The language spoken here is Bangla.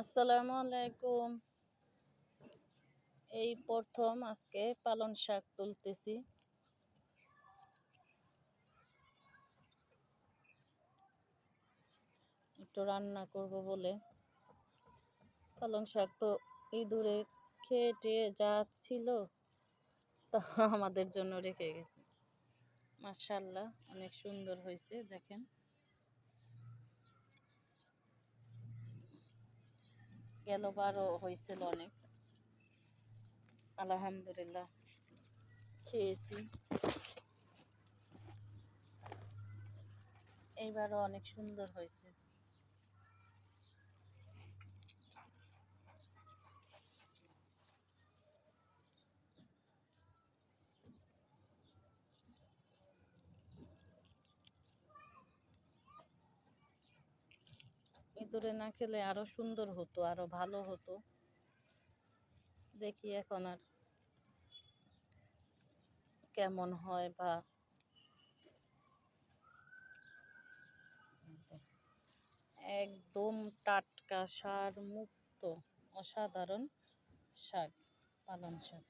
আসসালামু আলাইকুম। এই প্রথম আজকে পালং শাক তুলতেছি। একটু রান্না করব বলে। পালং শাক তো ইঁদুরে খেয়ে টেয়ে যা ছিল তা আমাদের জন্য রেখে গেছে। মাশাআল্লাহ অনেক সুন্দর হয়েছে, দেখেন। গেলবারও হয়েছিল অনেক, আলহামদুলিল্লাহ খেয়েছি। এইবারও অনেক সুন্দর হয়েছে। ইঁদুরে না খেলে আরো সুন্দর হতো, আরো ভালো হতো। দেখি এখন আর কেমন হয় বা একদম টাটকা সার মুক্ত অসাধারণ শাক, পালং শাক।